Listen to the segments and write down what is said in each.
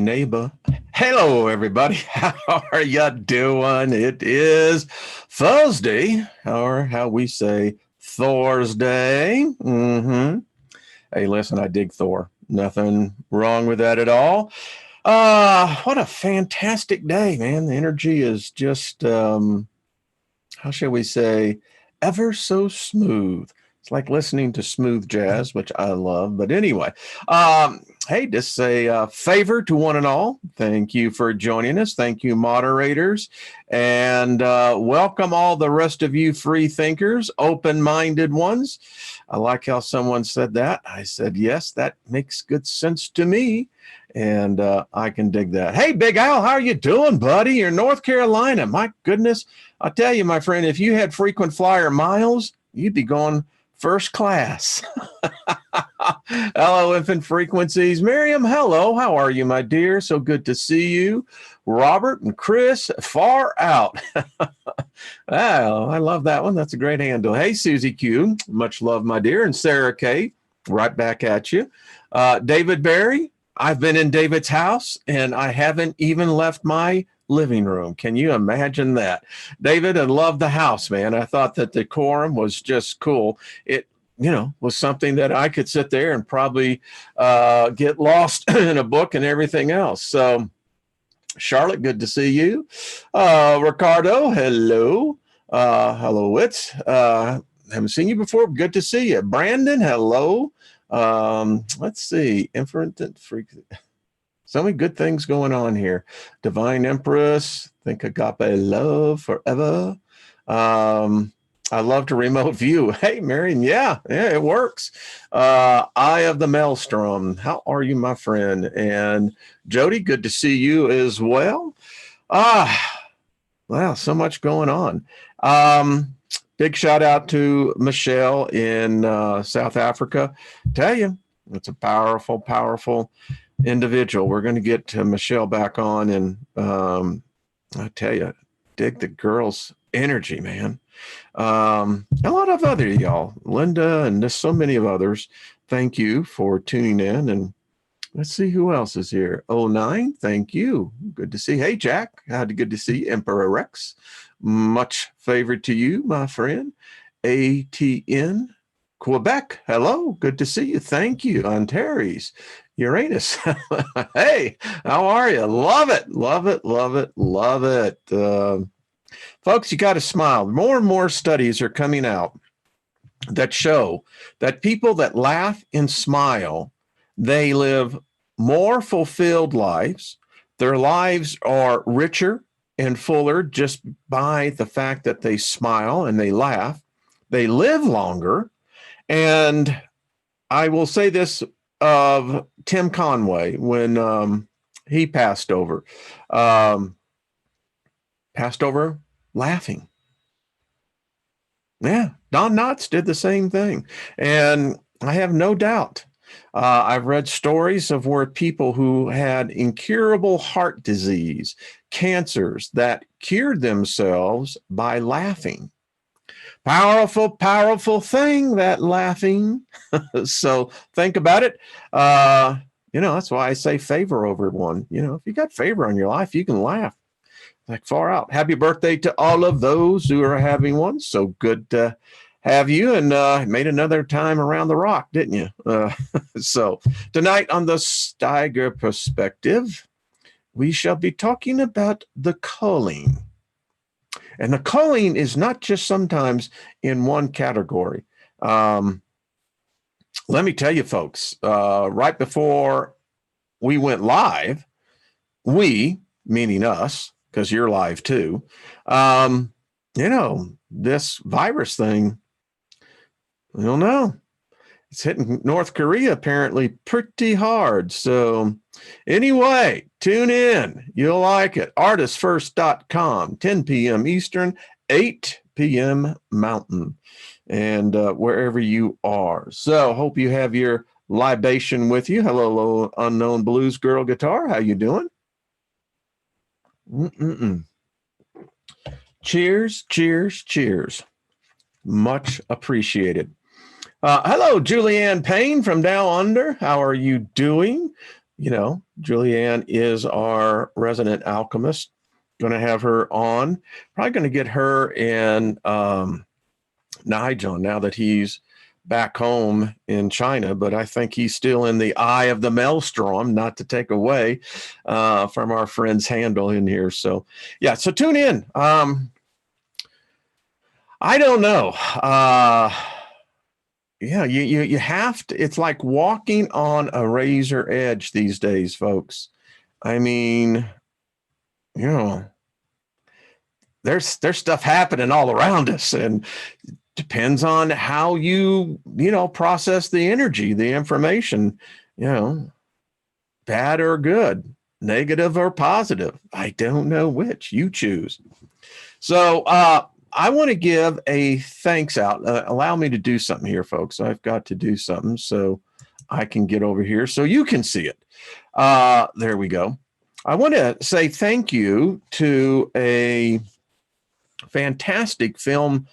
neighbor. Hello, everybody. How are you doing? It is Thursday, or how we say Thursday. Hey, listen, I dig Thor. Nothing wrong with that at all. What a fantastic day, man. The energy is just, how shall we say, ever so smooth. It's like listening to smooth jazz, which I love. But anyway, hey, just say favor to one and all. Thank you for joining us. Thank you, moderators. And welcome all the rest of you free thinkers, open-minded ones. I like how someone said that. I said, yes, that makes good sense to me. And I can dig that. Hey, Big Al, how are you doing, buddy? You're in North Carolina. My goodness. I'll tell you, my friend, if you had frequent flyer miles, you'd be going first class. Hello, Infant Frequencies. Miriam, hello. How are you, my dear? So good to see you. Robert and Chris, far out. Oh, I love that one. That's a great handle. Hey, Susie Q, much love, my dear. And Sarah K, right back at you. David Barry, I've been in David's house, and I haven't even left my living room. Can you imagine that? David, I love the house, man. I thought that the decorum was just cool. It, was something that I could sit there and probably get lost in a book and everything else. So, Charlotte, good to see you. Ricardo, hello. Hello, Witz. Haven't seen you before. Good to see you. Brandon, hello. Let's see. Infinite freak. So many good things going on here. Divine Empress, think agape love forever. I love to remote view. Hey, Marion, yeah, it works. Eye of the Maelstrom, how are you, my friend? And Jody, good to see you as well. Wow, so much going on. Big shout out to Michelle in South Africa. Tell you, it's a powerful, powerful individual. We're going to get to Michelle back on, and I tell you, dig the girl's energy, man. A lot of other y'all, Linda, and there's so many of others. Thank you for tuning in, and let's see who else is here. 09, thank you. Good to see. Hey, Jack, good to see you. Emperor Rex, much favored to you, my friend. ATN Quebec, hello, good to see you. Thank you. Antares, Uranus. Hey, how are you? Love it, love it, love it, love it. Folks, you got to smile. More and more studies are coming out that show that people that laugh and smile, they live more fulfilled lives. Their lives are richer and fuller just by the fact that they smile and they laugh. They live longer. And I will say this of Tim Conway when he passed over laughing. Yeah, Don Knotts did the same thing. And I have no doubt. I've read stories of where people who had incurable heart disease, cancers, that cured themselves by laughing. Powerful, powerful thing, that laughing. So think about it. That's why I say favor over one. If you got favor on your life, you can laugh. Like far out. Happy birthday to all of those who are having one. So good to have you, and made another time around the rock, didn't you? So tonight on the Steiger perspective, we shall be talking about the calling. And the calling is not just sometimes in one category. Let me tell you, folks, right before we went live, we, meaning us, because you're live too, this virus thing, I don't know. It's hitting North Korea apparently pretty hard. So anyway, tune in. You'll like it. Artistfirst.com, 10 p.m. Eastern, 8 p.m. Mountain, and wherever you are. So hope you have your libation with you. Hello, unknown blues girl guitar. How you doing? Cheers, cheers, cheers. Much appreciated. Hello, Julianne Payne from Down Under. How are you doing? Julianne is our resident alchemist. Going to have her on. Probably going to get her and Nigel now that he's back home in China, but I think he's still in the eye of the maelstrom, not to take away from our friend's handle in here. So, yeah, so tune in. I don't know. Yeah, you have to. It's like walking on a razor edge these days, folks. I mean, there's stuff happening all around us, and depends on how you process the energy, the information, bad or good, negative or positive. I don't know which. You choose. So I want to give a thanks out. Allow me to do something here, folks. I've got to do something so I can get over here so you can see it. There we go. I want to say thank you to a fantastic film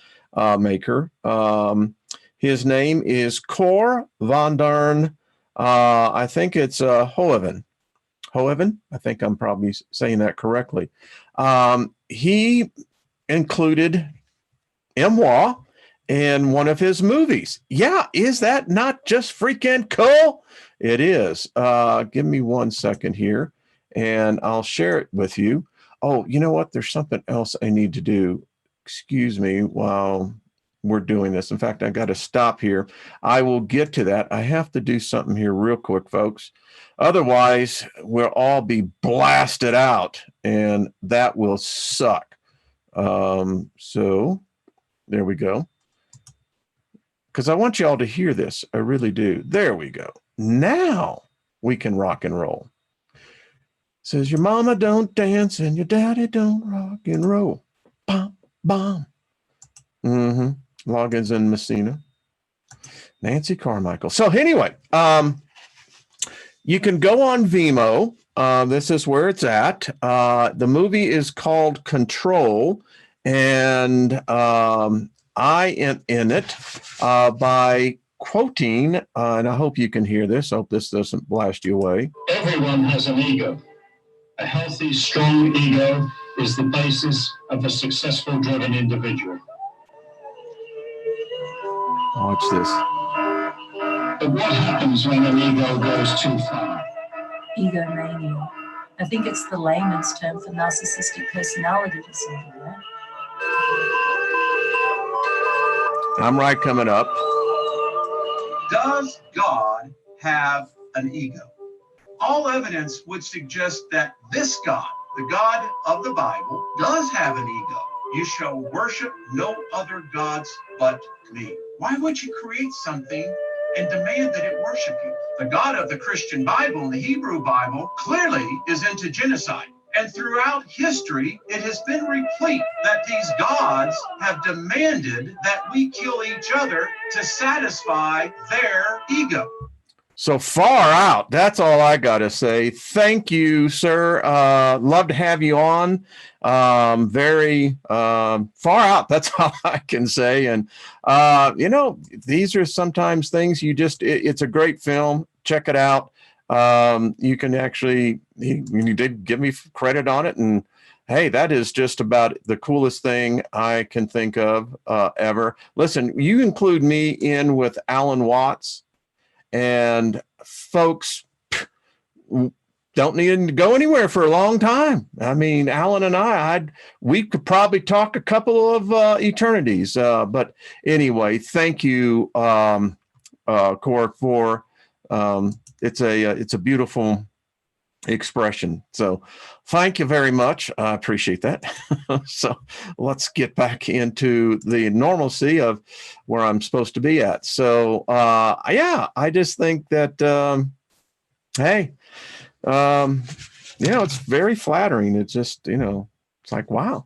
maker. His name is Cor van Dern. I think it's Hoeven. I think I'm probably saying that correctly. He included Moi in one of his movies. Yeah, is that not just freaking cool? It is. Give me 1 second here, and I'll share it with you. Oh, you know what? There's something else I need to do. Excuse me while we're doing this. In fact, I got to stop here. I will get to that. I have to do something here real quick, folks. Otherwise, we'll all be blasted out, and that will suck. So there we go. Because I want you all to hear this. I really do. There we go. Now we can rock and roll. Says your mama don't dance and your daddy don't rock and roll. Bum, bum. Loggins in Messina. Nancy Carmichael. So anyway, you can go on Vimeo. This is where it's at. The movie is called Control, and I am in it by quoting, and I hope you can hear this. I hope this doesn't blast you away. Everyone has an ego. A healthy, strong ego is the basis of a successful driven individual. Watch this. But what happens when an ego goes too far? Egomania. I think it's the layman's term for narcissistic personality disorder, right? I'm right coming up. Does God have an ego? All evidence would suggest that this God, the God of the Bible, does have an ego. You shall worship no other gods but me. Why would you create something and demand that it worship you? The God of the Christian Bible and the Hebrew Bible clearly is into genocide. And throughout history, it has been replete that these gods have demanded that we kill each other to satisfy their ego. So far out. That's all I got to say. Thank you, sir. Love to have you on. Very far out. That's all I can say. And, these are sometimes things it's a great film. Check it out. You can actually, you did give me credit on it. And hey, that is just about the coolest thing I can think of ever. Listen, you include me in with Alan Watts. And folks don't need to go anywhere for a long time. I mean, Alan and we could probably talk a couple of eternities. But anyway, thank you, Cor, for it's a beautiful expression. So thank you very much. I appreciate that. So let's get back into the normalcy of where I'm supposed to be at. So I just think that it's very flattering. It's just, it's like, wow.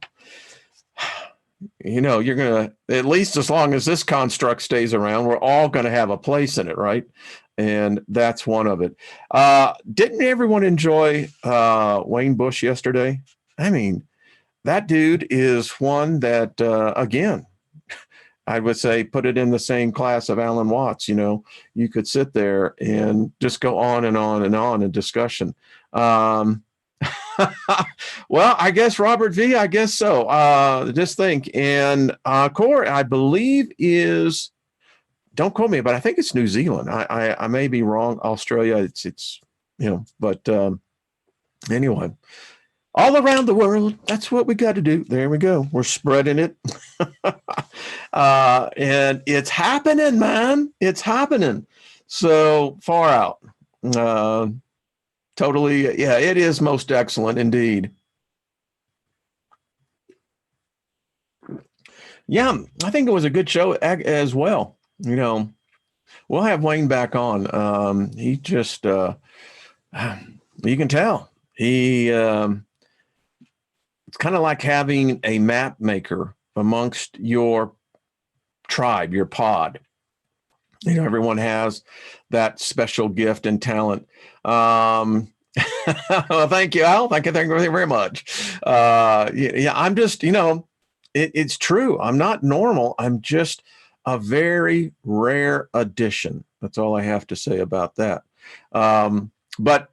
You're going to, at least as long as this construct stays around, we're all going to have a place in it, right? And that's one of it. Didn't everyone enjoy Wayne Bush yesterday? I mean, that dude is one that, again, I would say put it in the same class of Alan Watts. You could sit there and just go on and on and on in discussion. Well, I guess Robert V, I guess so. Just think. And Corey, I believe is, don't quote me, but I think it's New Zealand. I may be wrong. Australia, it's but anyway, all around the world, that's what we got to do. There we go. We're spreading it. And it's happening, man. It's happening. So far out. Totally. Yeah, it is most excellent indeed. Yeah, I think it was a good show as well. We'll have Wayne back on. He just, you can tell he, it's kind of like having a map maker amongst your tribe, your pod. Everyone has that special gift and talent. Well, thank you, Al. Thank you very much. Yeah, I'm just, it's true. I'm not normal. I'm just a very rare addition. That's all I have to say about that. But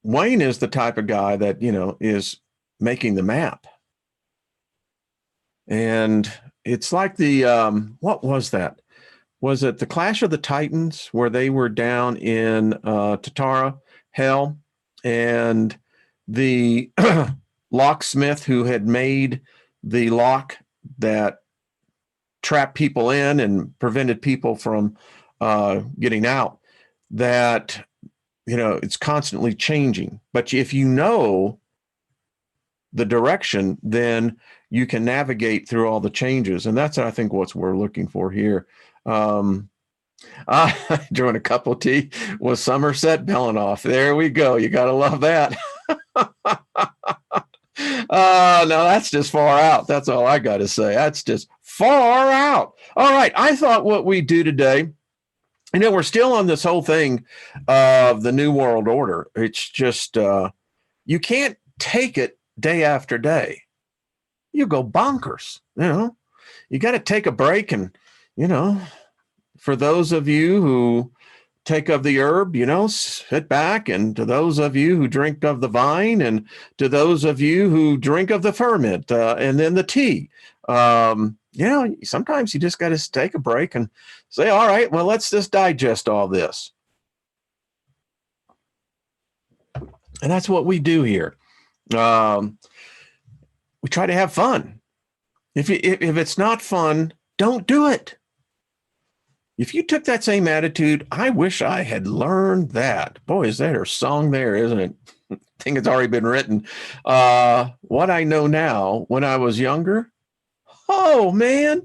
Wayne is the type of guy that, is making the map. And it's like the, what was that? Was it the Clash of the Titans where they were down in Tatara Hell, and the locksmith who had made the lock that trapped people in and prevented people from getting out, that, it's constantly changing. But if you know the direction, then you can navigate through all the changes. And that's, I think, what we're looking for here. Drawing a cup of tea with Somerset Belanoff. There we go. You got to love that. No, that's just far out. That's all I got to say. That's just far out. All right. I thought what we do today, we're still on this whole thing of the New World Order. It's just, you can't take it day after day. You go bonkers. You got to take a break. And, for those of you who take of the herb, sit back. And to those of you who drink of the vine, and to those of you who drink of the ferment, and then the tea, sometimes you just got to take a break and say, all right, well, let's just digest all this. And that's what we do here. We try to have fun. If it's not fun, don't do it. If you took that same attitude, I wish I had learned that. Boy, is that a song there, isn't it? I think it's already been written. What I know now, when I was younger, oh, man,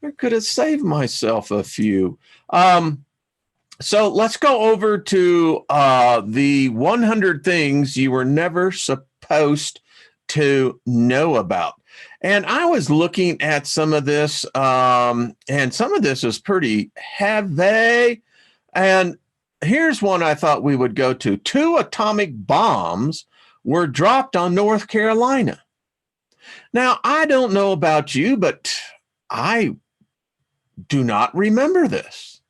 I could have saved myself a few. So let's go over to the 100 things you were never supposed to know about. And I was looking at some of this, and some of this is pretty heavy. And here's one I thought we would go to. 2 atomic bombs were dropped on North Carolina. Now, I don't know about you, but I do not remember this.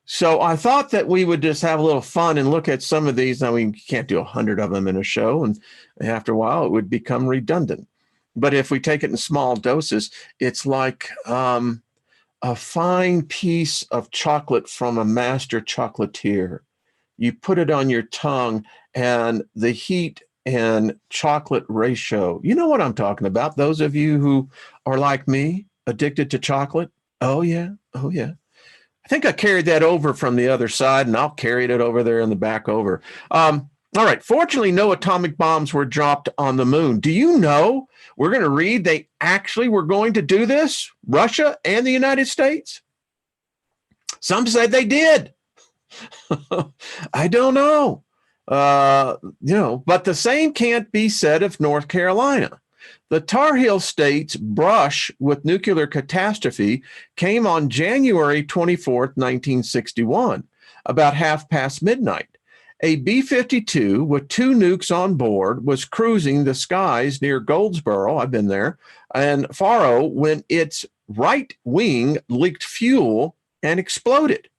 So I thought that we would just have a little fun and look at some of these. Now, we can't do 100 of them in a show, and after a while, it would become redundant. But if we take it in small doses, it's like a fine piece of chocolate from a master chocolatier. You put it on your tongue, and the heat and chocolate ratio. You know what I'm talking about. Those of you who are like me, addicted to chocolate. Oh, yeah. Oh, yeah. I think I carried that over from the other side, and I'll carry it over there in the back over. All right. Fortunately, no atomic bombs were dropped on the moon. Do you know? We're going to read they actually were going to do this, Russia and the United States. Some said they did. I don't know. But the same can't be said of North Carolina. The Tar Heel state's brush with nuclear catastrophe came on January 24th, 1961, about midnight. A B-52 with 2 nukes on board was cruising the skies near Goldsboro, I've been there, and Faro when its right wing leaked fuel and exploded.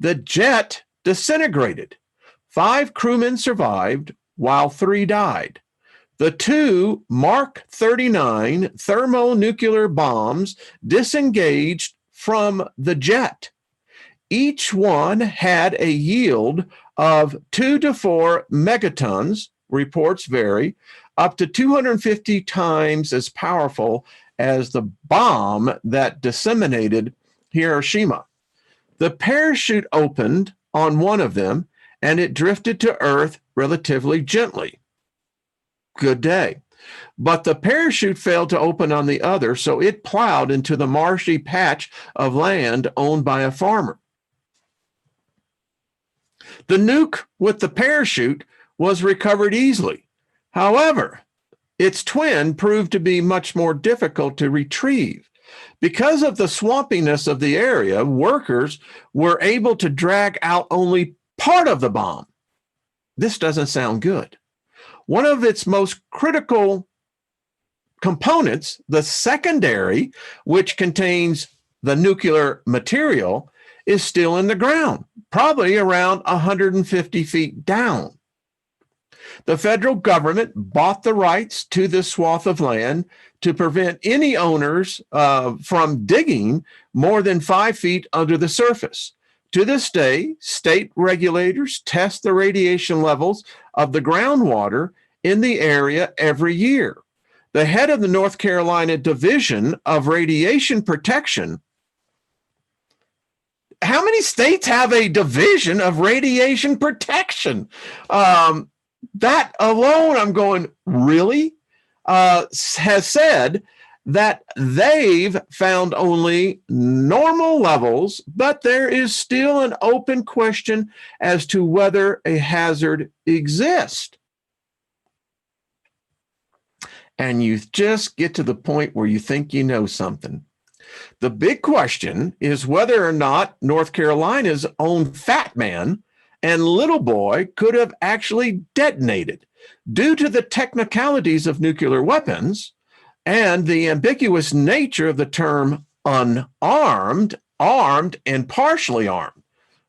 The jet disintegrated. 5 crewmen survived while 3 died. The 2 Mark 39 thermonuclear bombs disengaged from the jet. Each one had a yield of 2 to 4 megatons, reports vary, up to 250 times as powerful as the bomb that disseminated Hiroshima. The parachute opened on one of them, and it drifted to Earth relatively gently. Good day. But the parachute failed to open on the other, so it plowed into the marshy patch of land owned by a farmer. The nuke with the parachute was recovered easily. However, its twin proved to be much more difficult to retrieve. Because of the swampiness of the area, workers were able to drag out only part of the bomb. This doesn't sound good. One of its most critical components, the secondary, which contains the nuclear material, is still in the ground, probably around 150 feet down. The federal government bought the rights to this swath of land to prevent any owners from digging more than 5 feet under the surface. To this day, state regulators test the radiation levels of the groundwater in the area every year. The head of the North Carolina Division of Radiation Protection. How many states have a division of radiation protection? That alone, I'm going, really? Has said that they've found only normal levels, but there is still an open question as to whether a hazard exists. And you just get to the point where you think you know something. The big question is whether or not North Carolina's own Fat Man and Little Boy could have actually detonated. Due to the technicalities of nuclear weapons and the ambiguous nature of the term unarmed, armed, and partially armed.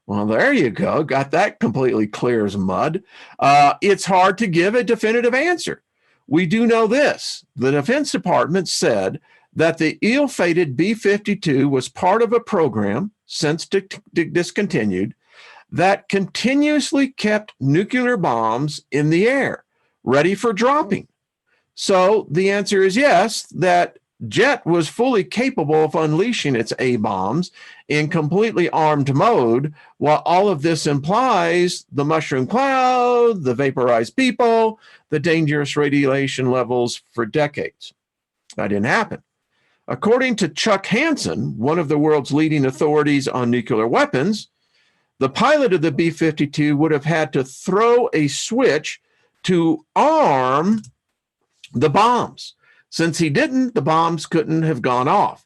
Well, there you go. Got that completely clear as mud. It's hard to give a definitive answer. We do know this. The Defense Department said that the ill-fated B-52 was part of a program, since discontinued, that continuously kept nuclear bombs in the air, ready for dropping. So the answer is yes, that jet was fully capable of unleashing its A-bombs in completely armed mode, while all of this implies the mushroom cloud, the vaporized people, the dangerous radiation levels for decades. That didn't happen. According to Chuck Hansen, one of the world's leading authorities on nuclear weapons, the pilot of the B-52 would have had to throw a switch to arm the bombs. Since he didn't, the bombs couldn't have gone off.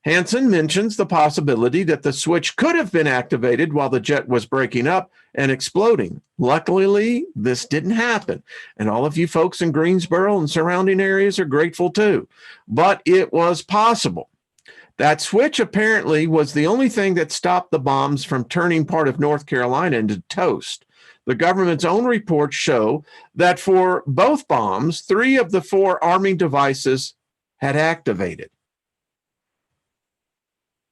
Hansen mentions the possibility that the switch could have been activated while the jet was breaking up and exploding. Luckily, this didn't happen. And all of you folks in Greensboro and surrounding areas are grateful too. But it was possible. That switch apparently was the only thing that stopped the bombs from turning part of North Carolina into toast. The government's own reports show that for both bombs, 3 of the 4 arming devices had activated.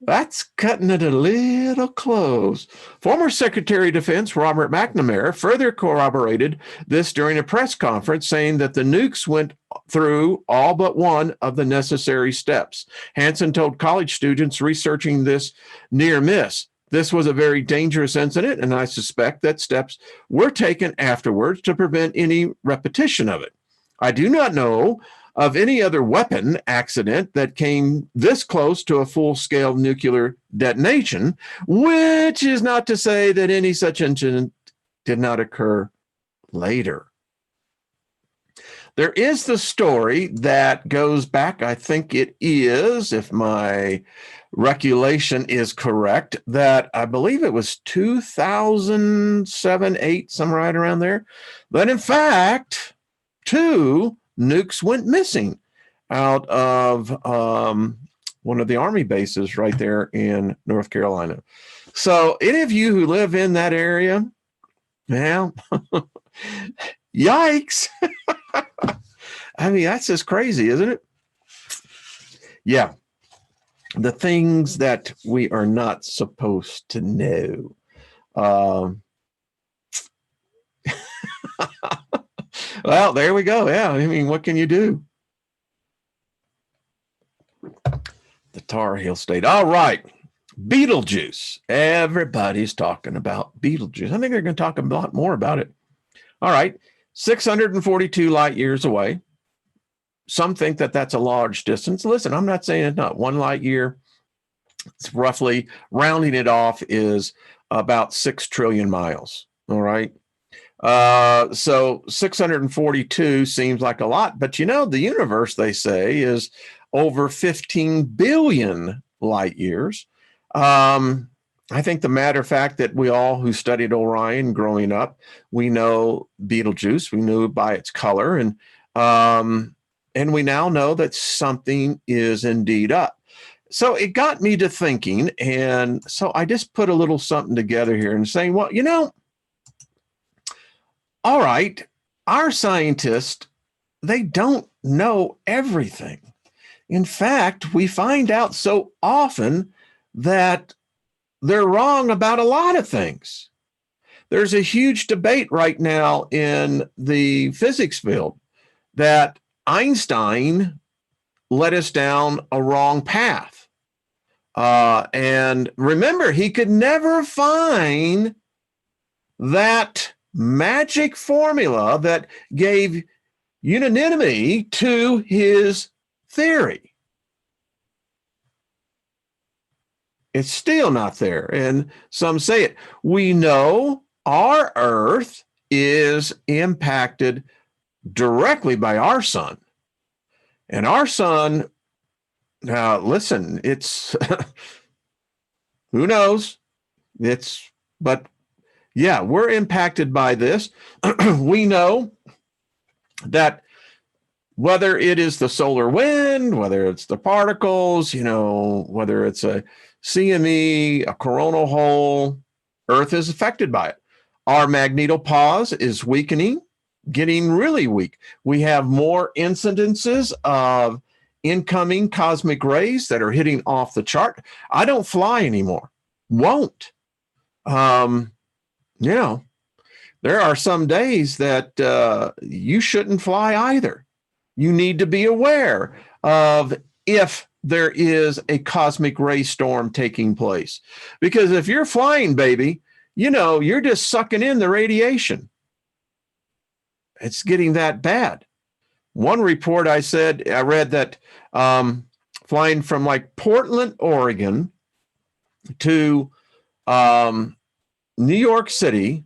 That's cutting it a little close. Former Secretary of Defense Robert McNamara further corroborated this during a press conference, saying that the nukes went through all but one of the necessary steps. Hansen told college students researching this near miss, "This was a very dangerous incident, and I suspect that steps were taken afterwards to prevent any repetition of it. I do not know of any other weapon accident that came this close to a full-scale nuclear detonation," which is not to say that any such incident did not occur later. There is the story that goes back, I think it is, if my recollection is correct, that I believe it was 2007, 8, somewhere right around there. But in fact, 2 nukes went missing out of one of the Army bases right there in North Carolina. So any of you who live in that area, well, yikes. I mean, that's just crazy, isn't it? Yeah. The things that we are not supposed to know. Well, there we go. Yeah. I mean, what can you do? The Tar Heel State. All right. Betelgeuse. Everybody's talking about Betelgeuse. I think they're going to talk a lot more about it. All right. 642 light years away. Some think that that's a large distance. Listen, I'm not saying it's not. 1 light year, it's roughly, rounding it off, is about 6 trillion miles. All right. So 642 seems like a lot, but the universe, they say, is over 15 billion light years. I think the matter of fact that we all who studied Orion growing up, we know Betelgeuse, we knew by its color, and we now know that something is indeed up. So it got me to thinking, and so I just put a little something together here and saying, well, all right, our scientists, they don't know everything. In fact, we find out so often that they're wrong about a lot of things. There's a huge debate right now in the physics field that Einstein led us down a wrong path. And remember, he could never find that magic formula that gave unanimity to his theory. It's still not there. And some say it. We know our Earth is impacted directly by our sun. And our sun, now listen, it's, who knows? But yeah, we're impacted by this. We know that whether it is the solar wind, whether it's the particles, whether it's a CME, a coronal hole, Earth is affected by it. Our magnetopause is weakening, getting really weak. We have more incidences of incoming cosmic rays that are hitting off the chart. I don't fly anymore. Won't. There are some days that you shouldn't fly either. You need to be aware of if there is a cosmic ray storm taking place. Because if you're flying, baby, you're just sucking in the radiation. It's getting that bad. One report I read that flying from like Portland, Oregon to New York City,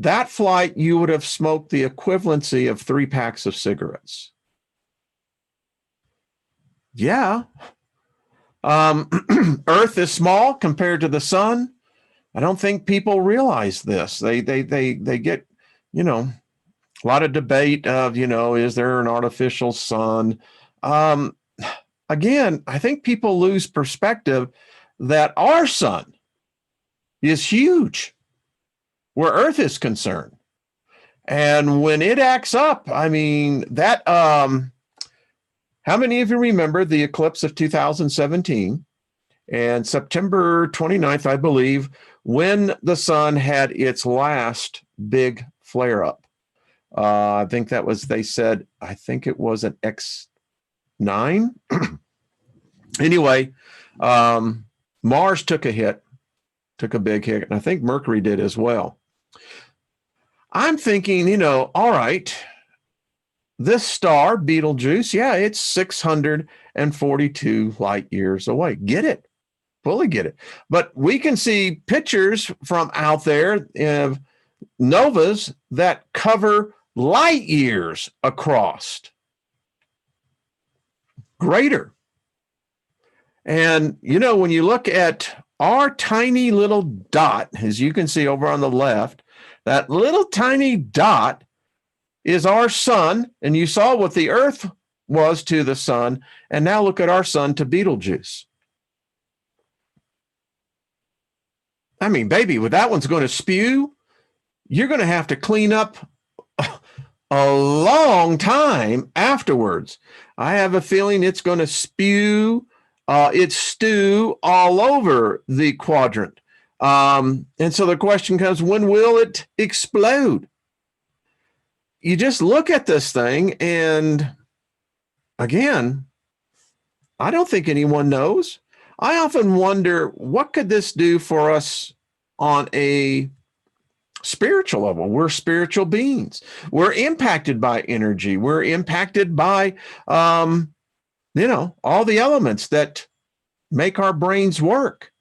that flight, you would have smoked the equivalency of 3 packs of cigarettes. Yeah. Earth is small compared to the sun. I don't think people realize this. They get, a lot of debate of, is there an artificial sun? Again, I think people lose perspective that our sun is huge where Earth is concerned. And when it acts up, I mean, that, how many of you remember the eclipse of 2017 and September 29th, I believe, when the sun had its last big flare up? I think that was, they said, I think it was an X9. Anyway, Mars took a big hit, and I think Mercury did as well. I'm thinking, all right, this star, Betelgeuse, yeah, it's 642 light years away. Get it. Fully get it. But we can see pictures from out there of novas that cover light years across. Greater. And, you know, when you look at our tiny little dot, as you can see over on the left, that little tiny dot is our sun. And you saw what the Earth was to the sun. And now look at our sun to Betelgeuse. I mean, baby, when that one's going to spew, you're going to have to clean up a long time afterwards. I have a feeling it's going to spew, it's stew all over the quadrant. And so the question comes, when will it explode? You just look at this thing, and again, I don't think anyone knows. I often wonder, what could this do for us on a spiritual level? We're spiritual beings. We're impacted by energy. We're impacted by, you know, all the elements that make our brains work.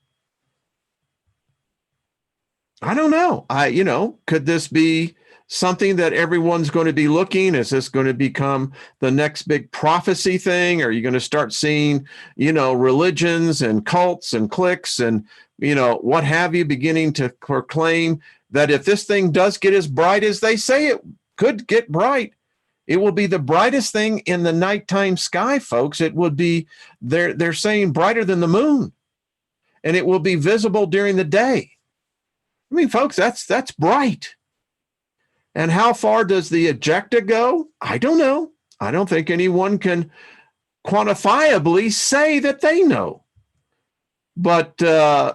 I don't know. You know, could this be something that everyone's going to be looking? Is this going to become the next big prophecy thing? Are you going to start seeing, you know, religions and cults and cliques and, you know, what have you, beginning to proclaim that if this thing does get as bright as they say it could get bright, it will be the brightest thing in the nighttime sky, folks. It would be, they're saying, brighter than the moon, and it will be visible during the day. I mean, folks, that's bright. And how far does the ejecta go? I don't know. I don't think anyone can quantifiably say that they know. But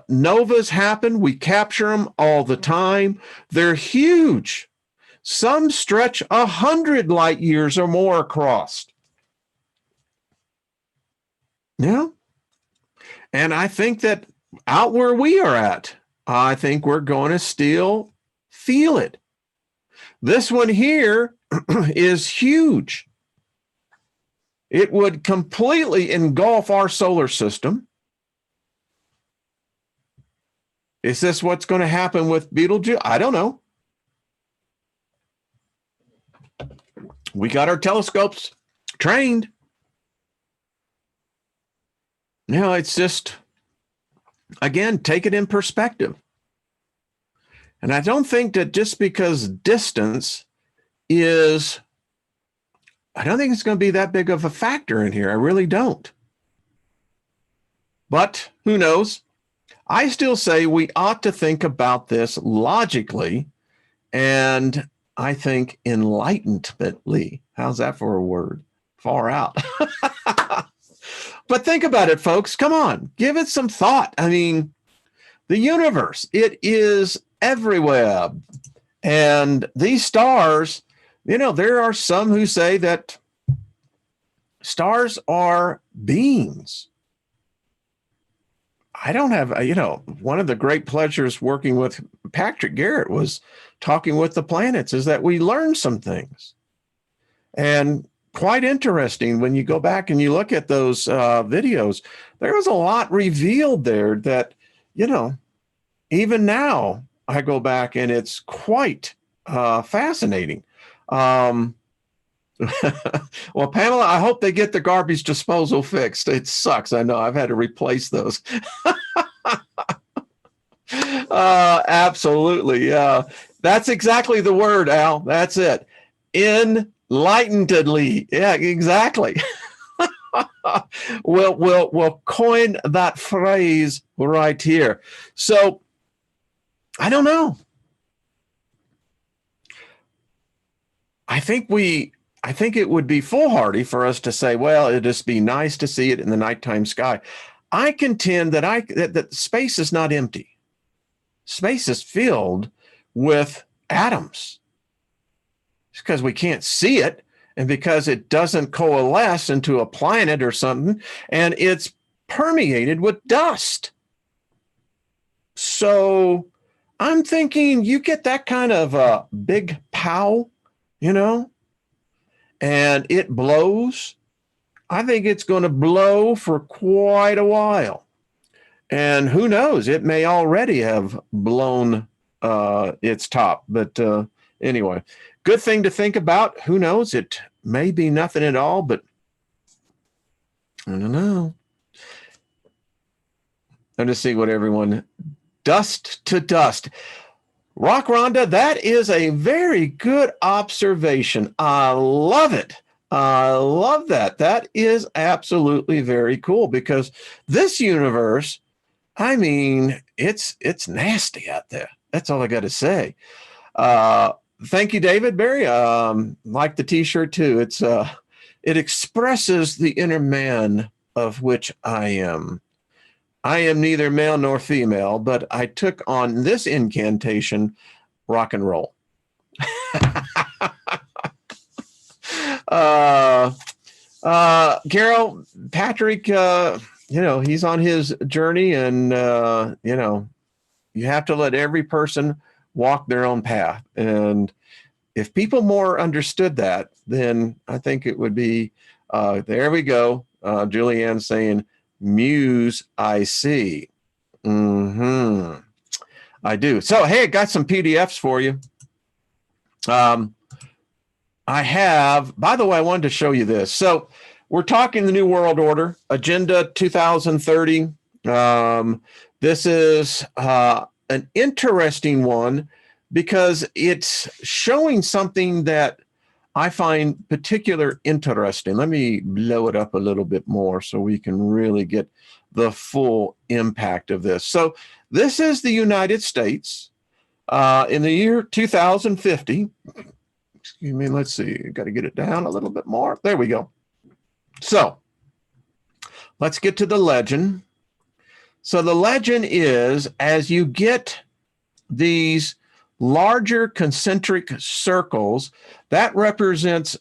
novas happen. We capture them all the time. They're huge. Some stretch 100 light years or more across. Yeah. And I think that out where we are at, I think we're going to still feel it. This one here is huge. It would completely engulf our solar system. Is this what's going to happen with Betelgeuse? I don't know. We got our telescopes trained. You know, it's just, again, take it in perspective. And I don't think that just because distance is, I don't think it's going to be that big of a factor in here. I really don't. But who knows? I still say we ought to think about this logically, and I think enlightenedly. How's that for a word? Far out. But think about it, folks. Come on, give it some thought. I mean, the universe, it is everywhere. And these stars, you know, there are some who say that stars are beings. I don't have, you know, one of the great pleasures working with Patrick Garrett was talking with the planets, is that we learn some things. And quite interesting when you go back and you look at those videos, there was a lot revealed there that, you know, even now I go back and it's quite fascinating. Well, Pamela, I hope they get the garbage disposal fixed. It sucks. I know I've had to replace those. Absolutely. That's exactly the word, Al. That's it. Enlightenedly. Yeah, exactly. We'll coin that phrase right here. So I don't know. I think it would be foolhardy for us to say, well, it'd just be nice to see it in the nighttime sky. I contend that space is not empty. Space is filled with atoms. It's because we can't see it, and because it doesn't coalesce into a planet or something, and it's permeated with dust. So I'm thinking you get that kind of a big pow, you know, and it blows. I think it's going to blow for quite a while. And who knows, it may already have blown its top. But anyway, good thing to think about. Who knows? It may be nothing at all, but I don't know. I'm just see what everyone, dust to dust. Rock Rhonda, that is a very good observation. I love it. I love that. That is absolutely very cool, because this universe, I mean, it's nasty out there. That's all I got to say. Thank you, David Barry. Like the T-shirt too. It expresses the inner man of which I am. I am neither male nor female, but I took on this incantation, rock and roll. Carol, Patrick, he's on his journey, and, you have to let every person walk their own path. And if people more understood that, then I think it would be, there we go. Julianne saying, Muse, I see. I do. So, hey, I got some PDFs for you. I have, by the way, I wanted to show you this. So we're talking the New World Order, Agenda 2030. This is an interesting one because it's showing something that I find particular interesting. Let me blow it up a little bit more so we can really get the full impact of this. So this is the United States in the year 2050. Excuse me, let's see, got to get it down a little bit more. There we go. So let's get to the legend. So the legend is, as you get these larger concentric circles, that represents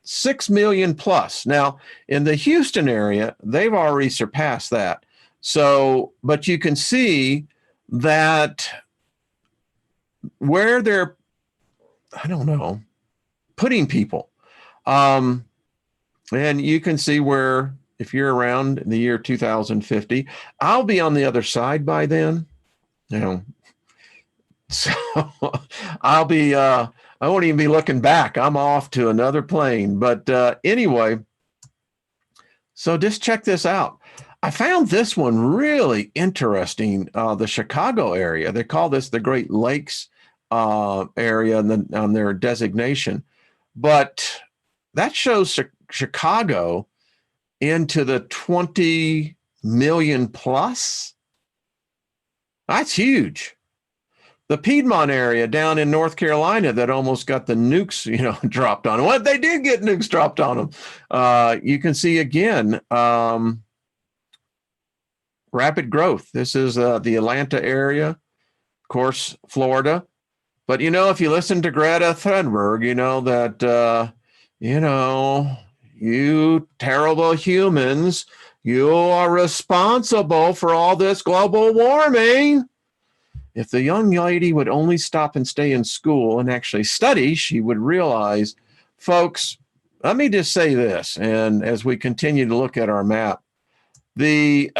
6 million plus. Now, in the Houston area, they've already surpassed that. So, but you can see that where they're, I don't know, putting people. And you can see where, if you're around in the year 2050, I'll be on the other side by then. So I'll be, I won't even be looking back. I'm off to another plane. But anyway, so just check this out. I found this one really interesting. The Chicago area, they call this the Great Lakes area on their designation. But that shows Chicago into the 20 million plus. That's huge. The Piedmont area down in North Carolina that almost got the nukes, dropped on them. Well, they did get nukes dropped on them. You can see again, rapid growth. This is the Atlanta area, of course, Florida. But, if you listen to Greta Thunberg, you know that, you terrible humans, you are responsible for all this global warming. If the young lady would only stop and stay in school and actually study, she would realize, folks, let me just say this. And as we continue to look at our map, the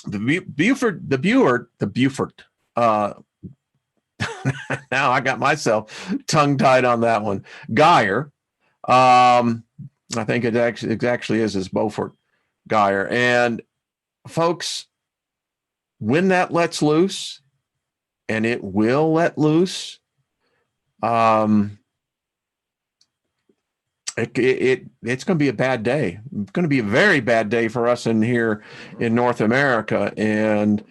Beaufort, now I got myself tongue-tied on that one. Geyer, I think it actually is Beaufort Geyer. And folks, when that lets loose, and it will let loose, it's going to be a bad day. It's going to be a very bad day for us in here in North America, and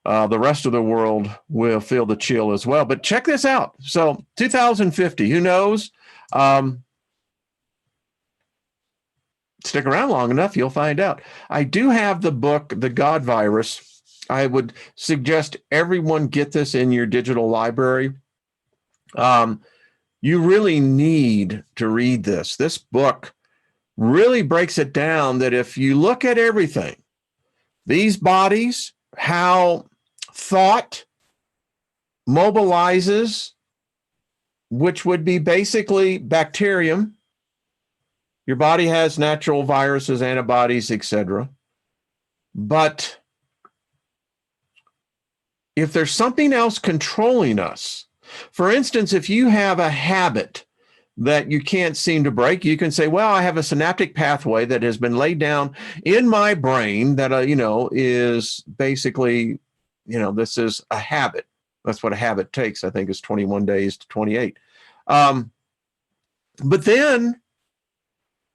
the rest of the world will feel the chill as well. But check this out. So 2050, who knows? Stick around long enough, you'll find out. I do have the book, The God Virus. I would suggest everyone get this in your digital library. You really need to read this. This book really breaks it down that if you look at everything, these bodies, how thought mobilizes, which would be basically bacterium. Your body has natural viruses, antibodies, etc. But if there's something else controlling us, For instance, if you have a habit that you can't seem to break, you can say, well, I have a synaptic pathway that has been laid down in my brain that, is basically, this is a habit. That's what a habit takes, I think, is 21 days to 28. But then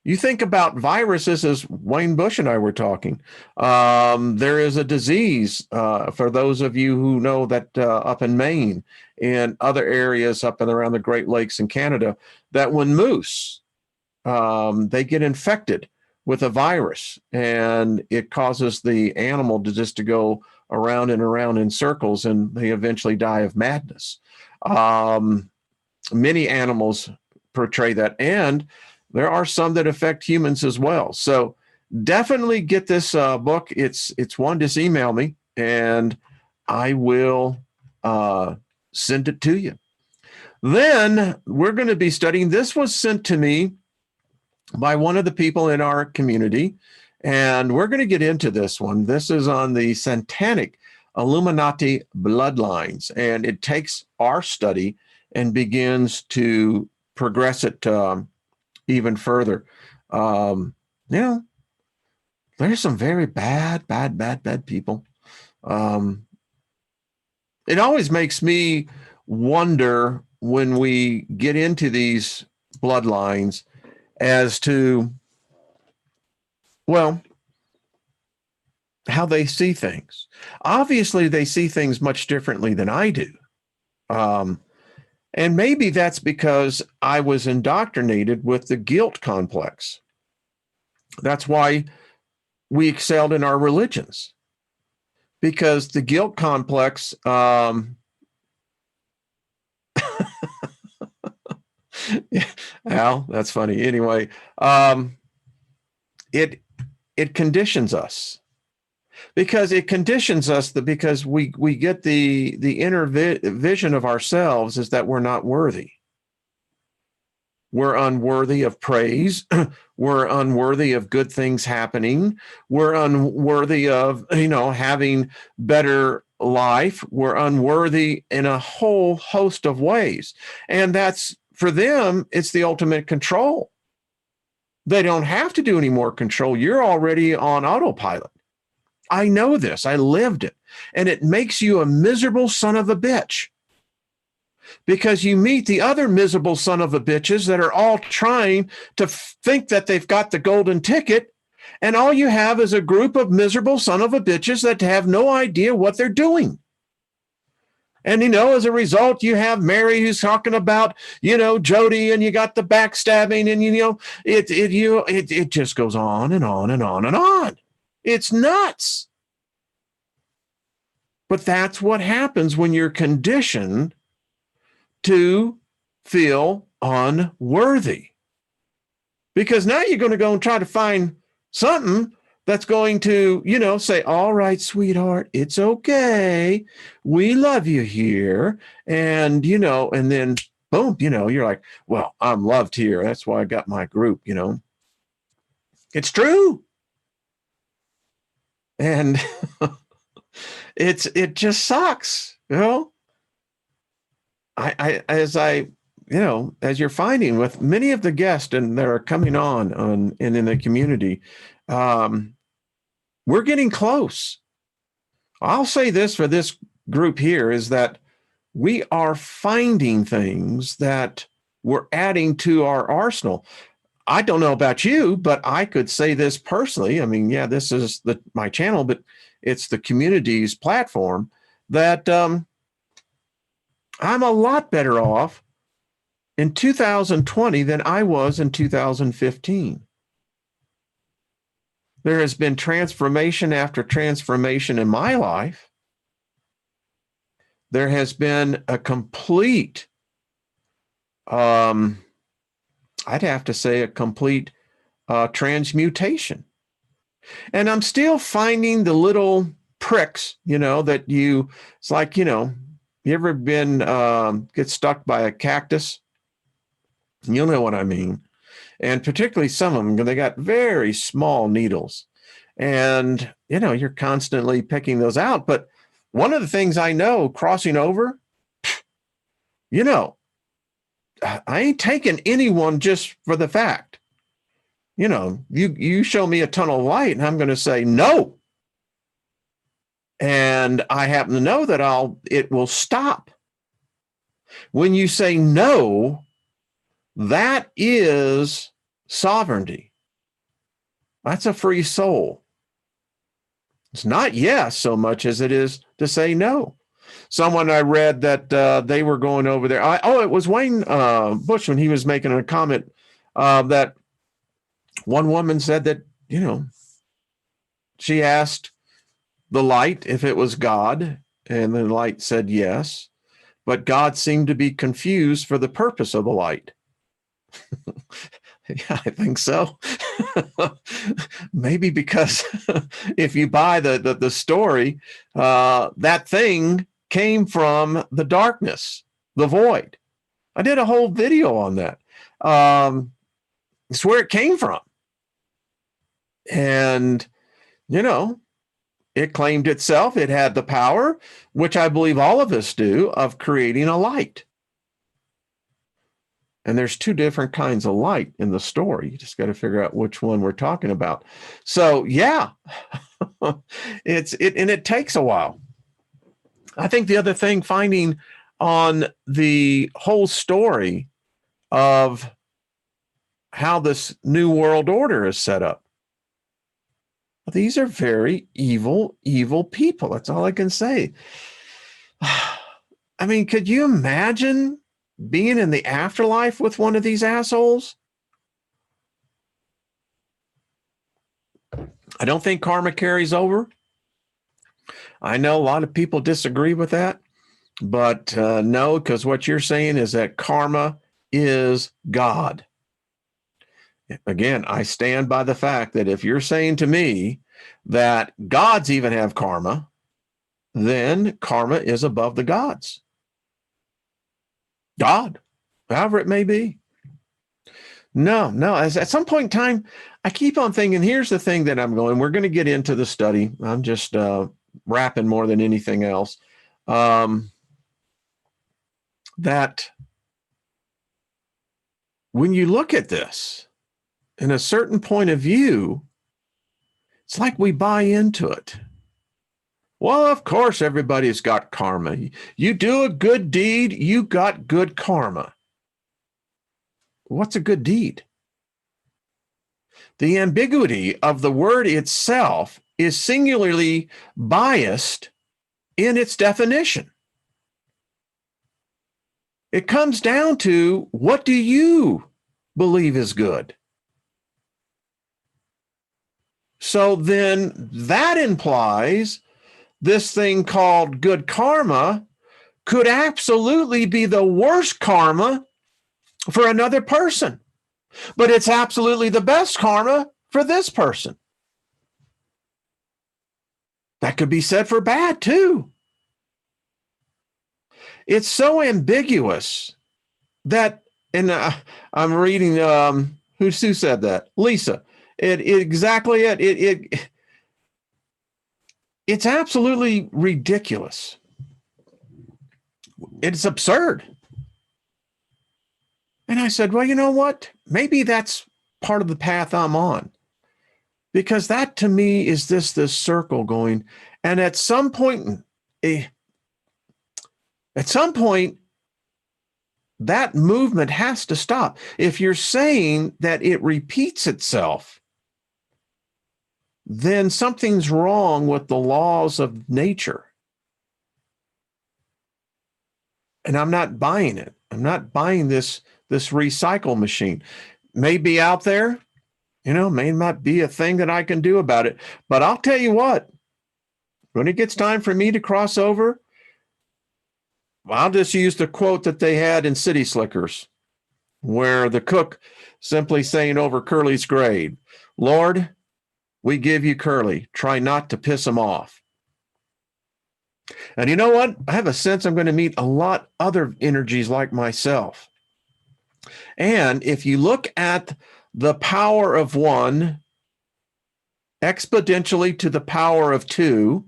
you think about viruses, as Wayne Bush and I were talking. There is a disease, for those of you who know that up in Maine and other areas up and around the Great Lakes in Canada, that when moose, they get infected with a virus, and it causes the animal to go around and around in circles, and they eventually die of madness. Many animals portray that, and there are some that affect humans as well. So definitely get this book. It's one, just email me and I will send it to you. Then we're going to be studying, this was sent to me by one of the people in our community, and we're going to get into this one. This is on the Satanic Illuminati bloodlines, and it takes our study and begins to progress it even further. There's some very bad people. It always makes me wonder when we get into these bloodlines as to, well, how they see things. Obviously, they see things much differently than I do. And maybe that's because I was indoctrinated with the guilt complex. That's why we excelled in our religions, because the guilt complex, Al, that's funny. Anyway, it conditions us. Because it conditions us because we get the inner vision of ourselves is that we're not worthy. We're unworthy of praise. We're unworthy of good things happening. We're unworthy of, having better life. We're unworthy in a whole host of ways. And that's, for them, it's the ultimate control. They don't have to do any more control. You're already on autopilot. I know this. I lived it. And it makes you a miserable son of a bitch, because you meet the other miserable son of a bitches that are all trying to think that they've got the golden ticket. And all you have is a group of miserable son of a bitches that have no idea what they're doing. And, as a result, you have Mary who's talking about, Jody, and you got the backstabbing, and, it just goes on and on and on and on. It's nuts. But that's what happens when you're conditioned to feel unworthy. Because now you're going to go and try to find something that's going to, say, all right, sweetheart, it's okay. We love you here. And, and then boom, you're like, well, I'm loved here. That's why I got my group, It's true. And it just sucks, as you're finding with many of the guests and that are coming on and in the community, we're getting close. I'll say this for this group here is that we are finding things that we're adding to our arsenal. I don't know about you, but I could say this personally. I mean, yeah, this is my channel, but it's the community's platform that I'm a lot better off in 2020 than I was in 2015. There has been transformation after transformation in my life. There has been a complete, I'd have to say a complete transmutation. And I'm still finding the little pricks, that it's like, you ever been, get stuck by a cactus? You'll know what I mean. And particularly some of them, they got very small needles. And, you're constantly picking those out. But one of the things I know, crossing over, you know, I ain't taking anyone just for the fact. You know, you show me a tunnel of light and I'm going to say no. And I happen to know that it will stop. When you say no, that is sovereignty. That's a free soul. It's not yes so much as it is to say no. Someone I read that they were going over there. It was Wayne Bush when he was making a comment that one woman said that, you know, she asked the light if it was God, and the light said yes, but God seemed to be confused for the purpose of the light. Yeah, I think so. Maybe because if you buy the story, that thing came from the darkness, the void. I did a whole video on that. It's where it came from. And, you know, it claimed itself. It had the power, which I believe all of us do, of creating a light. And there's two different kinds of light in the story. You just got to figure out which one we're talking about. So, yeah, it takes a while. I think the other thing, finding on the whole story of how this new world order is set up. These are very evil people. That's all I can say. I mean, could you imagine being in the afterlife with one of these assholes? I don't think karma carries over. I know a lot of people disagree with that, but no, because what you're saying is that karma is God. Again, I stand by the fact that if you're saying to me that gods even have karma, then karma is above the gods. God, however it may be. No, at some point in time, I keep on thinking, here's the thing that I'm going, we're going to get into the study. I'm just rapping more than anything else. That when you look at this in a certain point of view, it's like we buy into it. Well, of course, everybody's got karma. You do a good deed, you got good karma. What's a good deed? The ambiguity of the word itself is singularly biased in its definition. It comes down to, what do you believe is good? So then that implies this thing called good karma could absolutely be the worst karma for another person, but it's absolutely the best karma for this person. That could be said for bad too. It's so ambiguous that, and I'm reading, who said that? Lisa. Exactly it. It's absolutely ridiculous. It's absurd. And I said, well, you know what? Maybe that's part of the path I'm on. Because that to me is this circle going. And at some point, that movement has to stop. If you're saying that it repeats itself, then something's wrong with the laws of nature. And I'm not buying it. I'm not buying this recycle machine. May be out there, may not be a thing that I can do about it. But I'll tell you what, when it gets time for me to cross over, I'll just use the quote that they had in City Slickers, where the cook simply saying over Curly's grave, Lord, we give you Curly. Try not to piss him off. And you know what? I have a sense I'm going to meet a lot other energies like myself. And if you look at the power of one exponentially to the power of two,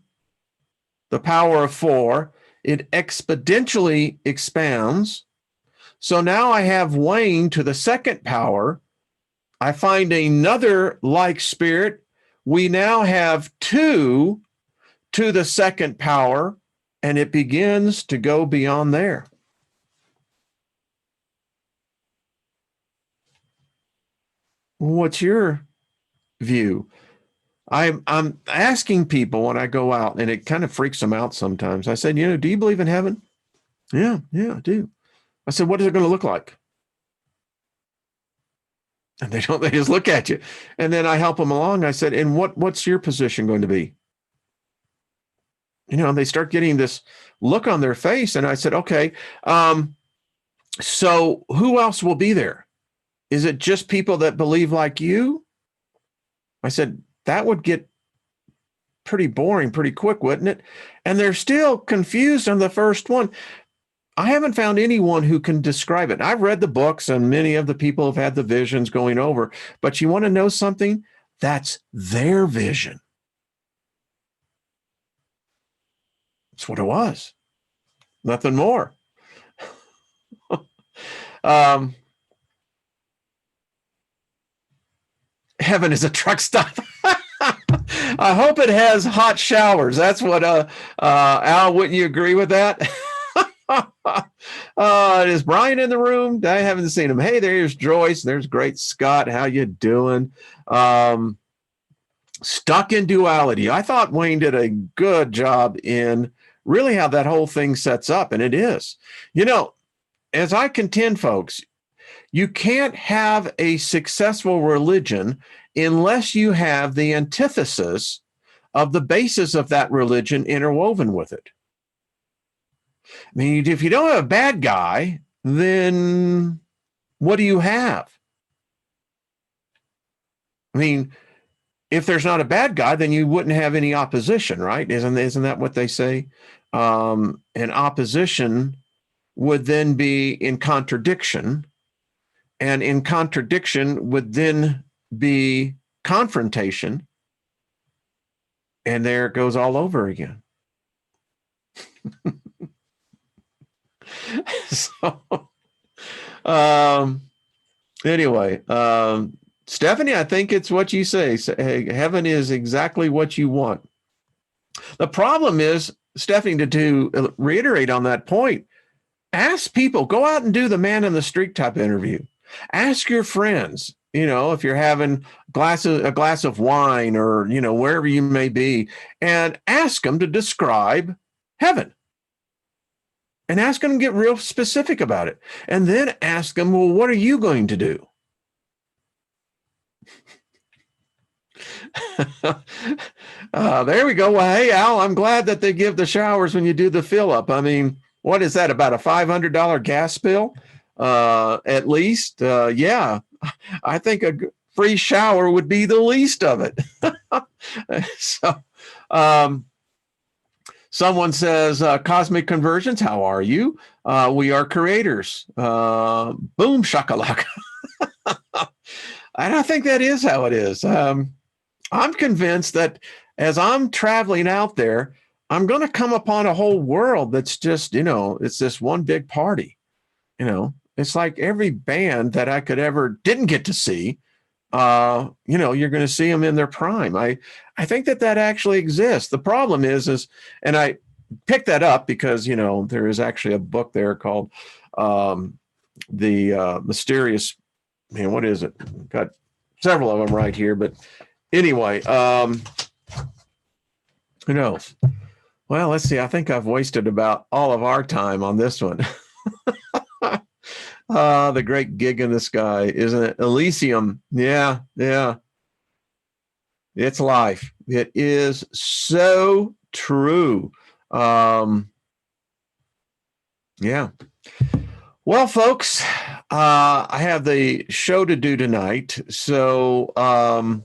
the power of four, it exponentially expands So now I have Wayne to the second power. I find another like spirit. We now have 2 to the second power, and it begins to go beyond there. What's your view? I'm asking people when I go out, and it kind of freaks them out sometimes. I said, do you believe in heaven? Yeah, I do. I said, what is it going to look like? And they don't, they just look at you. And then I help them along. I said, and what's your position going to be? They start getting this look on their face. And I said, okay, so who else will be there? Is it just people that believe like you? I said, that would get pretty boring pretty quick, wouldn't it? And they're still confused on the first one. I haven't found anyone who can describe it. I've read the books, and many of the people have had the visions going over. But you want to know something? That's their vision. That's what it was. Nothing more. Heaven is a truck stop. I hope it has hot showers. That's what, Al, wouldn't you agree with that? Is Brian in the room? I haven't seen him. Hey, there's Joyce. There's great Scott. How you doing? Stuck in duality. I thought Wayne did a good job in really how that whole thing sets up, and it is. As I contend, folks, you can't have a successful religion unless you have the antithesis of the basis of that religion interwoven with it. I mean, if you don't have a bad guy, then what do you have? I mean, if there's not a bad guy, then you wouldn't have any opposition, right? Isn't that what they say? And opposition would then be in contradiction, and in contradiction would then be confrontation, and there it goes all over again. So, anyway, Stephanie, I think it's what you say. Hey, heaven is exactly what you want. The problem is, Stephanie, to reiterate on that point, ask people, go out and do the man in the street type interview. Ask your friends, if you're having a glass of wine or, wherever you may be, and ask them to describe heaven. And ask them to get real specific about it. And then ask them, well, what are you going to do? There we go. Well, hey, Al, I'm glad that they give the showers when you do the fill up. I mean, what is that, about a $500 gas bill? At least, yeah, I think a free shower would be the least of it. So, someone says, Cosmic Conversions, how are you? We are creators. Boom, shakalaka. And I think that is how it is. I'm convinced that as I'm traveling out there, I'm going to come upon a whole world that's just, it's this one big party. It's like every band that I could ever didn't get to see, you're going to see them in their prime. I think that actually exists. The problem is, and I picked that up because, there is actually a book there called The Mysterious, what is it? Got several of them right here, but anyway, who knows? Well, let's see. I think I've wasted about all of our time on this one. The great gig in the sky, isn't it? Elysium. Yeah. It's life. It is so true. Yeah. Well, folks, I have the show to do tonight, so I'm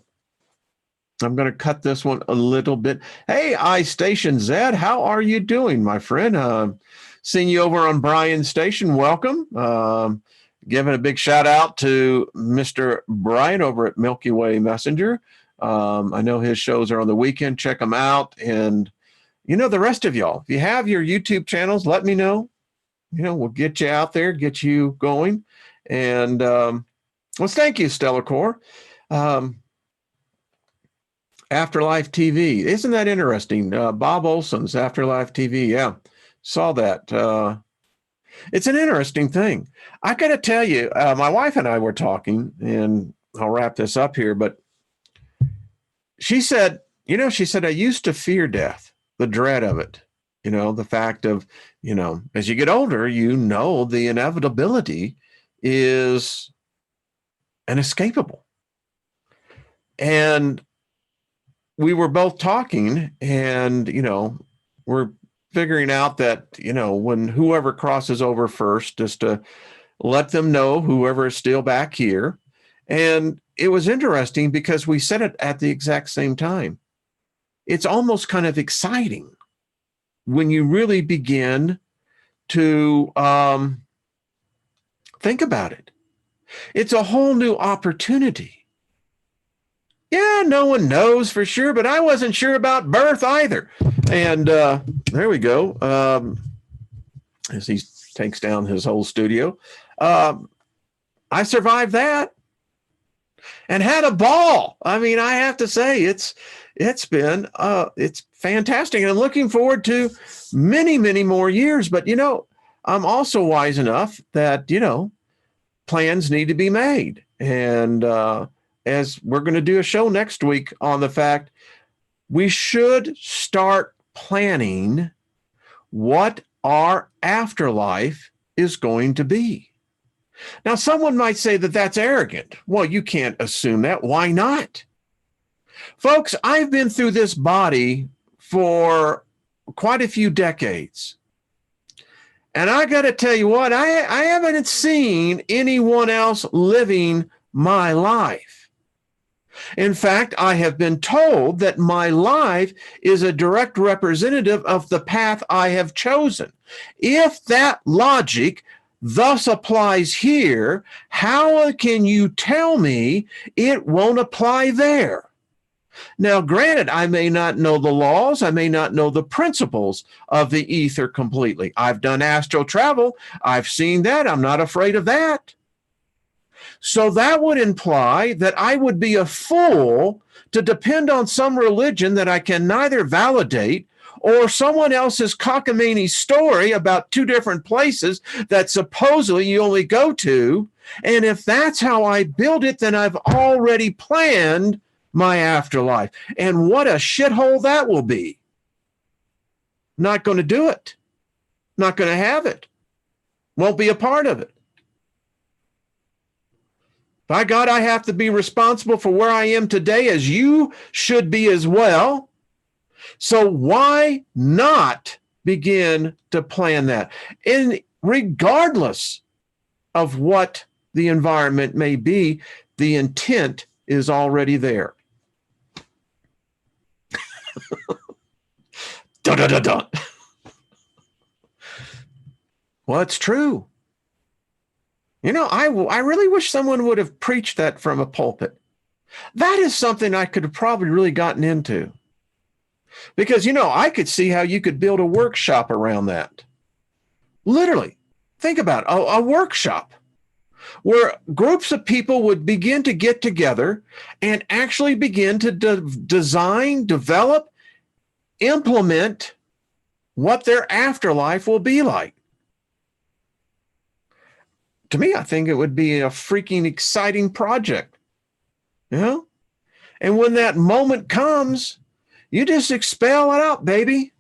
going to cut this one a little bit. Hey, iStation Zed, how are you doing, my friend? Seeing you over on Brian's station. Welcome. Giving a big shout out to Mr. Brian over at Milky Way Messenger. I know his shows are on the weekend. Check them out. And, the rest of y'all, if you have your YouTube channels, let me know. we'll get you out there, get you going. And well, thank you, Stellar Core. Afterlife TV. Isn't that interesting? Bob Olson's Afterlife TV. Yeah, saw that. It's an interesting thing. I got to tell you, my wife and I were talking, and I'll wrap this up here, but she said, I used to fear death, the dread of it, the fact of, as you get older, the inevitability is inescapable. And we were both talking, and, we're figuring out that, when whoever crosses over first, just to let them know, whoever is still back here. And it was interesting because we said it at the exact same time. It's almost kind of exciting when you really begin to think about it. It's a whole new opportunity. Yeah, no one knows for sure, but I wasn't sure about birth either. And there we go. As he takes down his whole studio. I survived that and had a ball. I mean, I have to say it's fantastic. And I'm looking forward to many, many more years. But, I'm also wise enough that, plans need to be made. And as we're going to do a show next week on the fact we should start planning what our afterlife is going to be. Now, someone might say that that's arrogant. Well, you can't assume that. Why not? Folks, I've been through this body for quite a few decades. And I got to tell you what, I haven't seen anyone else living my life. In fact, I have been told that my life is a direct representative of the path I have chosen. If that logic thus applies here, how can you tell me it won't apply there? Now, granted, I may not know the laws, I may not know the principles of the ether completely. I've done astral travel, I've seen that, I'm not afraid of that. So that would imply that I would be a fool to depend on some religion that I can neither validate or someone else's cockamamie story about two different places that supposedly you only go to. And if that's how I build it, then I've already planned my afterlife. And what a shithole that will be. Not going to do it. Not going to have it. Won't be a part of it. By God, I have to be responsible for where I am today, as you should be as well. So why not begin to plan that? And regardless of what the environment may be, the intent is already there. Dun, dun, dun, dun. Well, it's true. I really wish someone would have preached that from a pulpit. That is something I could have probably really gotten into. Because, I could see how you could build a workshop around that. Literally, think about it, a workshop where groups of people would begin to get together and actually begin to design, develop, implement what their afterlife will be like. To me, I think it would be a freaking exciting project. And when that moment comes, you just expel it out, baby.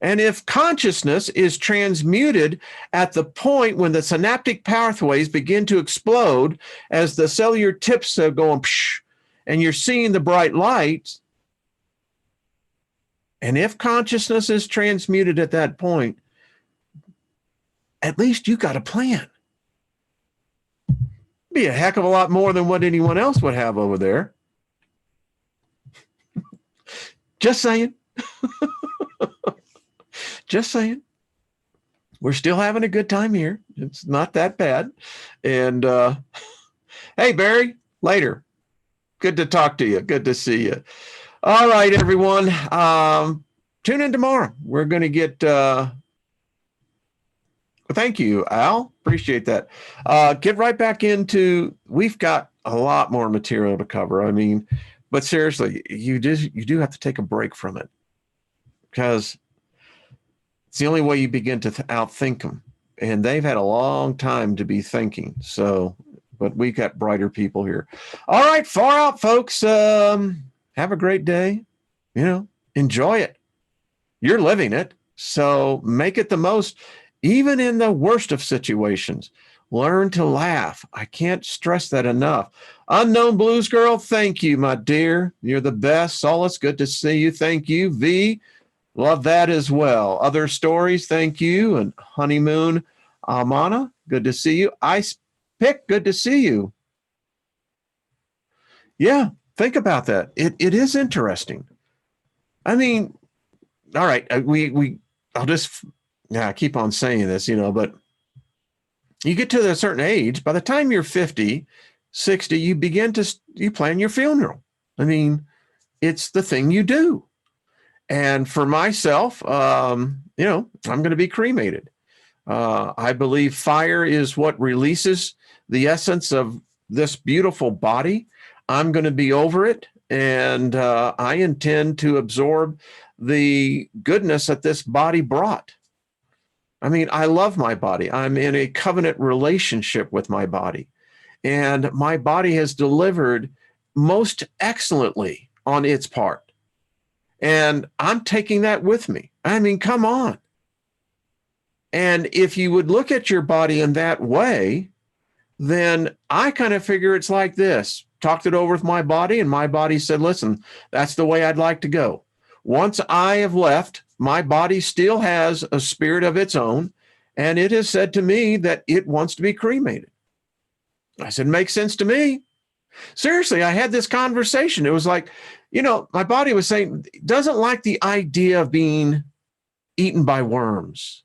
And if consciousness is transmuted at the point when the synaptic pathways begin to explode as the cellular tips are going psh, and you're seeing the bright lights, and if consciousness is transmuted at that point, at least you got a plan. Be a heck of a lot more than what anyone else would have over there. Just saying. Just saying. We're still having a good time here. It's not that bad. And hey, Barry, later. Good to talk to you. Good to see you. All right, everyone. Tune in tomorrow. We're going to get Thank you, Al. Appreciate that. Get right back into, we've got a lot more material to cover. I mean, but seriously, you do have to take a break from it, because it's the only way you begin to outthink them. And they've had a long time to be thinking. So, but we got brighter people here. All right, far out, folks. Have a great day. Enjoy it. You're living it. So make it the most, even in the worst of situations. Learn to laugh. I can't stress that enough. Unknown Blues Girl, thank you, my dear. You're the best. Solace, good to see you. Thank you. V, love that as well. Other stories, thank you. And Honeymoon Amana, good to see you. Ice Pick, good to see you. Yeah, think about that. It is interesting. I mean, all right, I'll just keep on saying this, but you get to a certain age, by the time you're 50, 60, you plan your funeral. I mean, it's the thing you do. And for myself, I'm going to be cremated. I believe fire is what releases the essence of this beautiful body. I'm going to be over it, and I intend to absorb the goodness that this body brought. I mean, I love my body. I'm in a covenant relationship with my body, and my body has delivered most excellently on its part. And I'm taking that with me. I mean, come on. And if you would look at your body in that way, then I kind of figure it's like this. Talked it over with my body, and my body said, listen, that's the way I'd like to go. Once I have left, my body still has a spirit of its own, and it has said to me that it wants to be cremated. I said, makes sense to me. Seriously, I had this conversation. It was like, my body was saying, doesn't like the idea of being eaten by worms.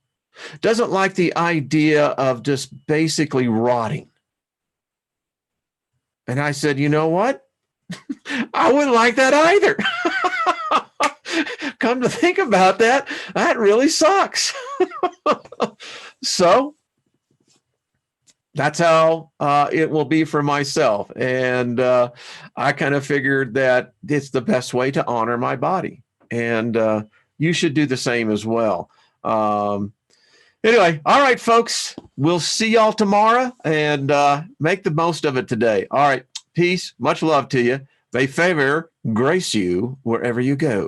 Doesn't like the idea of just basically rotting. And I said, you know what? I wouldn't like that either. Come to think about that, that really sucks. So that's how it will be for myself. And I kind of figured that it's the best way to honor my body. And you should do the same as well. Anyway, all right, folks, we'll see y'all tomorrow, and make the most of it today. All right, peace, much love to you. May favor grace you wherever you go.